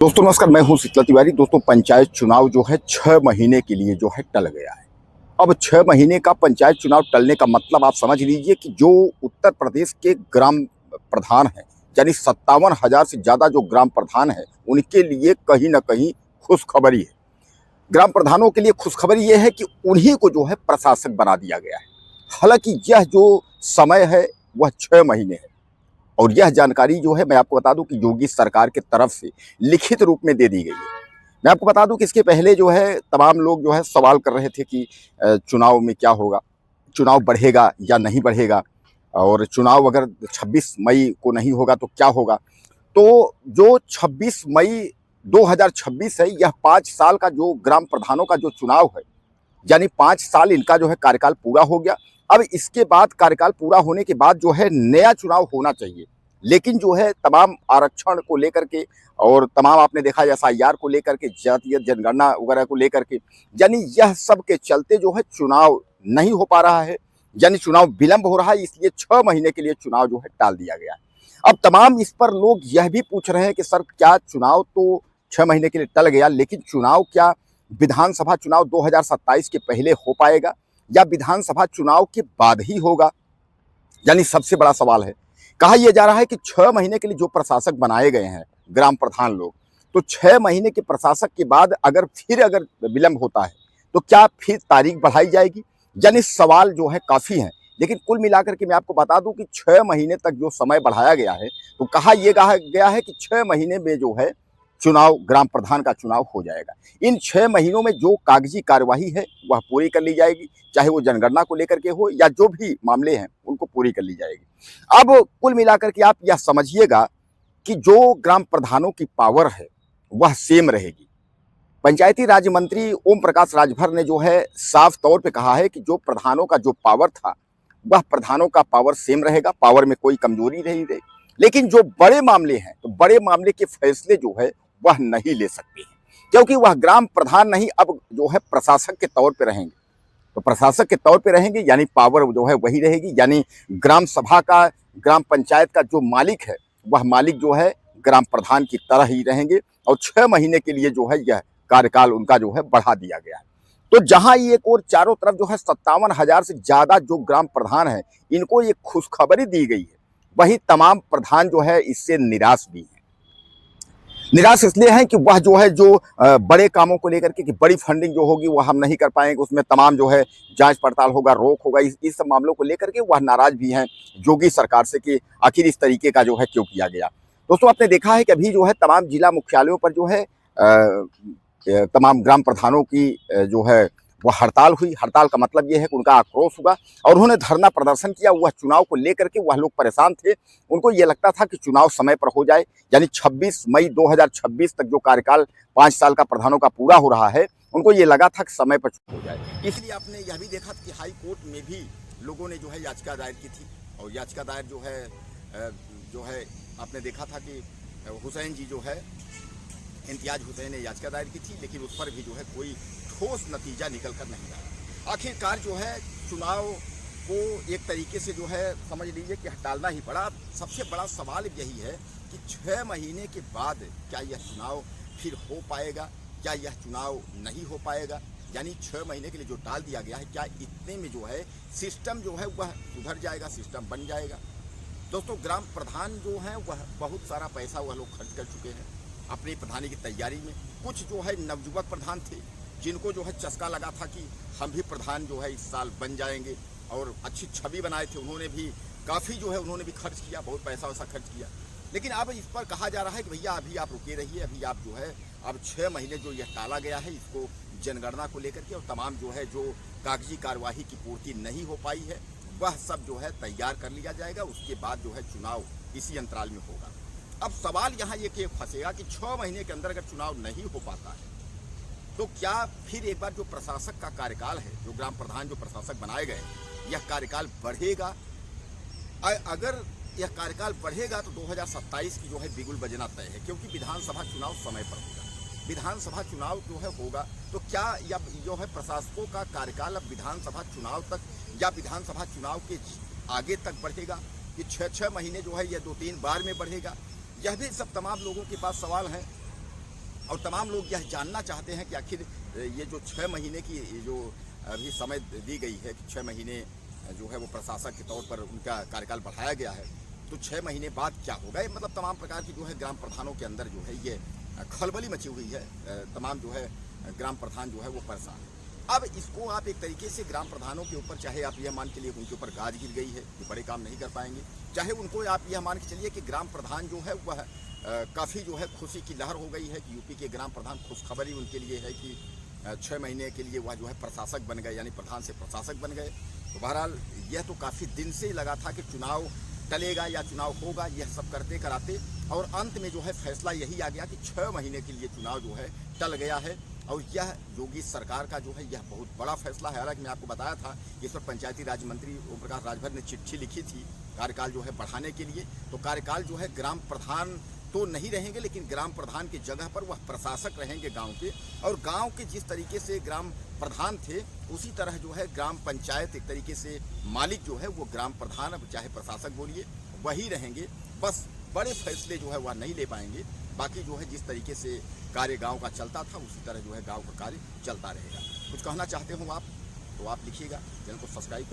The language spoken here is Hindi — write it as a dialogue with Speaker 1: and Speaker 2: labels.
Speaker 1: दोस्तों नमस्कार, मैं हूं शीतल तिवारी। दोस्तों पंचायत चुनाव जो है 6 महीने के लिए जो है टल गया है। अब 6 महीने का पंचायत चुनाव टलने का मतलब आप समझ लीजिए कि जो उत्तर प्रदेश के ग्राम प्रधान हैं, यानी 57,000 से ज़्यादा जो ग्राम प्रधान हैं, उनके लिए कहीं न कहीं खुशखबरी है। ग्राम प्रधानों के लिए खुशखबरी ये है कि उन्हीं को जो है प्रशासक बना दिया गया है। हालाँकि यह जो समय है वह 6 महीने है। और यह जानकारी जो है मैं आपको बता दूं कि योगी सरकार की तरफ से लिखित रूप में दे दी गई है। मैं आपको बता दूं कि इसके पहले जो है तमाम लोग जो है सवाल कर रहे थे कि चुनाव में क्या होगा, चुनाव बढ़ेगा या नहीं बढ़ेगा, और चुनाव अगर 26 मई को नहीं होगा तो क्या होगा। तो जो 26 मई 2026 है, यह 5 साल का जो ग्राम प्रधानों का जो चुनाव है, यानी 5 साल इनका जो है कार्यकाल पूरा हो गया। अब इसके बाद कार्यकाल पूरा होने के बाद जो है नया चुनाव होना चाहिए। लेकिन जो है तमाम आरक्षण को लेकर के और तमाम आपने देखा एसआईआर को लेकर के, जातीय जनगणना वगैरह को लेकर के, यानी यह सब के चलते जो है चुनाव नहीं हो पा रहा है, यानी चुनाव विलंब हो रहा है। इसलिए 6 महीने के लिए चुनाव जो है टाल दिया गया है। अब तमाम इस पर लोग यह भी पूछ रहे हैं कि सर क्या चुनाव तो 6 महीने के लिए टल गया, लेकिन चुनाव क्या विधानसभा चुनाव 2027 के पहले हो पाएगा या विधानसभा चुनाव के बाद ही होगा, यानी सबसे बड़ा सवाल है। कहा यह जा रहा है कि 6 महीने के लिए जो प्रशासक बनाए गए हैं ग्राम प्रधान लोग, तो 6 महीने के प्रशासक के बाद अगर विलंब होता है तो क्या फिर तारीख बढ़ाई जाएगी, यानी सवाल जो है काफ़ी हैं। लेकिन कुल मिलाकर के मैं आपको बता दूं कि 6 महीने तक जो समय बढ़ाया गया है, तो कहा गया है कि 6 महीने में जो है चुनाव, ग्राम प्रधान का चुनाव हो जाएगा। इन 6 महीनों में जो कागजी कार्यवाही है वह पूरी कर ली जाएगी, चाहे वो जनगणना को लेकर के हो या जो भी मामले हैं उनको पूरी कर ली जाएगी। अब कुल मिलाकर के आप यह समझिएगा कि जो ग्राम प्रधानों की पावर है वह सेम रहेगी। पंचायती राज मंत्री ओम प्रकाश राजभर ने जो है साफ तौर पे कहा है कि जो प्रधानों का जो पावर था वह प्रधानों का पावर सेम रहेगा, पावर में कोई कमजोरी नहीं रही। लेकिन जो बड़े मामले हैं तो बड़े मामले के फैसले जो है वह नहीं ले सकते हैं, क्योंकि वह ग्राम प्रधान नहीं, अब जो है प्रशासक के तौर पे रहेंगे। तो प्रशासक के तौर पे रहेंगे यानी पावर जो है वही रहेगी, यानी ग्राम सभा का, ग्राम पंचायत का जो मालिक है वह मालिक जो है ग्राम प्रधान की तरह ही रहेंगे। और 6 महीने के लिए जो है यह कार्यकाल उनका जो है बढ़ा दिया गया है। तो जहां एक और चारों तरफ जो है 57,000 से ज्यादा जो ग्राम प्रधान है इनको ये खुशखबरी दी गई है, वही तमाम प्रधान जो है इससे निराश भी है। निराश इसलिए है कि वह जो है जो बड़े कामों को लेकर के कि बड़ी फंडिंग जो होगी वह हम नहीं कर पाएंगे, उसमें तमाम जो है जांच पड़ताल होगा, रोक होगा, इस सब मामलों को लेकर के वह नाराज भी हैं योगी सरकार से कि आखिर इस तरीके का जो है क्यों किया गया। दोस्तों आपने देखा है कि अभी जो है तमाम जिला मुख्यालयों पर जो है तमाम ग्राम प्रधानों की जो है वह हड़ताल हुई। हड़ताल का मतलब ये है कि उनका आक्रोश हुआ और उन्होंने धरना प्रदर्शन किया। वह चुनाव को लेकर के वह लोग परेशान थे, उनको ये लगता था कि चुनाव समय पर हो जाए, यानी 26 मई 2026 तक जो कार्यकाल 5 साल का प्रधानों का पूरा हो रहा है, उनको ये लगा था कि समय पर हो जाए। इसलिए आपने यह भी देखा कि हाई कोर्ट में भी लोगों ने जो है याचिका दायर की थी, और याचिका दायर जो है आपने देखा था कि हुसैन जी जो है, इम्तियाज हुसैन ने याचिका दायर की थी, लेकिन उस पर भी जो है कोई ठोस नतीजा निकल कर नहीं आया। आखिरकार जो है चुनाव को एक तरीके से जो है समझ लीजिए कि हटाना ही पड़ा। सबसे बड़ा सवाल यही है कि 6 महीने के बाद क्या यह चुनाव फिर हो पाएगा, क्या यह चुनाव नहीं हो पाएगा, यानी 6 महीने के लिए जो टाल दिया गया है, क्या इतने में जो है सिस्टम जो है वह सुधर जाएगा, सिस्टम बन जाएगा। दोस्तों ग्राम प्रधान जो हैं वह बहुत सारा पैसा वह लोग खर्च कर चुके हैं अपनी प्रधानी की तैयारी में। कुछ जो है नवयुवक प्रधान थे जिनको जो है चस्का लगा था कि हम भी प्रधान जो है इस साल बन जाएंगे, और अच्छी छवि बनाए थे, उन्होंने भी काफ़ी जो है उन्होंने भी खर्च किया, बहुत पैसा वैसा खर्च किया। लेकिन अब इस पर कहा जा रहा है कि भैया अभी आप रुके रहिए, अभी आप जो है अब 6 महीने जो यह टाला गया है इसको जनगणना को लेकर के और तमाम जो है जो कागजी कार्यवाही की पूर्ति नहीं हो पाई है वह सब जो है तैयार कर लिया जाएगा। उसके बाद जो है चुनाव इसी अंतराल में होगा। अब सवाल यहाँ ये कि फंसेगा कि 6 महीने के अंदर अगर चुनाव नहीं हो पाता है तो क्या फिर एक बार जो प्रशासक का कार्यकाल है, जो ग्राम प्रधान जो प्रशासक बनाए गए, यह कार्यकाल बढ़ेगा। अगर यह कार्यकाल बढ़ेगा तो 2027 की जो है बिगुल बजना तय है, क्योंकि विधानसभा चुनाव समय पर होगा। विधानसभा चुनाव जो है होगा तो क्या यह जो है प्रशासकों का कार्यकाल अब विधानसभा चुनाव तक या विधानसभा चुनाव के आगे तक बढ़ेगा कि 6 महीने जो है यह 2-3 बार में बढ़ेगा। यह भी सब तमाम लोगों के पास सवाल हैं। और तमाम लोग यह जानना चाहते हैं कि आखिर ये जो 6 महीने की जो अभी समय दी गई है कि 6 महीने जो है वो प्रशासक के तौर पर उनका कार्यकाल बढ़ाया गया है, तो 6 महीने बाद क्या होगा? मतलब तमाम प्रकार की जो है ग्राम प्रधानों के अंदर जो है ये खलबली मची हुई है। तमाम जो है ग्राम प्रधान जो है वो परेशान है। अब इसको आप एक तरीके से ग्राम प्रधानों के ऊपर, चाहे आप यह मान के लिए उनके ऊपर गाज गिर गई है कि बड़े काम नहीं कर पाएंगे, चाहे उनको आप यह मान के चलिए कि ग्राम प्रधान जो है वह काफ़ी जो है खुशी की लहर हो गई है कि यूपी के ग्राम प्रधान खुशखबरी उनके लिए है कि 6 महीने के लिए वह जो है प्रशासक बन गए, यानी प्रधान से प्रशासक बन गए। तो बहरहाल यह तो काफ़ी दिन से ही लगा था कि चुनाव टलेगा या चुनाव होगा, यह सब करते कराते और अंत में जो है फैसला यही आ गया कि 6 महीने के लिए चुनाव जो है टल गया है। और यह योगी सरकार का जो है यह बहुत बड़ा फैसला है। हालांकि मैं आपको बताया था कि इस पर पंचायती राज मंत्री ओम प्रकाश राजभर ने चिट्ठी लिखी थी कार्यकाल जो है बढ़ाने के लिए। तो कार्यकाल जो है ग्राम प्रधान तो नहीं रहेंगे, लेकिन ग्राम प्रधान की जगह पर वह प्रशासक रहेंगे गांव के, और गांव के जिस तरीके से ग्राम प्रधान थे उसी तरह जो है ग्राम पंचायत एक तरीके से मालिक जो है वो ग्राम प्रधान, अब चाहे प्रशासक बोलिए, वही रहेंगे। बस बड़े फैसले जो है वह नहीं ले पाएंगे। बाकी जो है जिस तरीके से कार्य गांव का चलता था उसी तरह जो है गांव का कार्य चलता रहेगा। कुछ कहना चाहते हो आप तो आप लिखिएगा, चैनल को सब्सक्राइब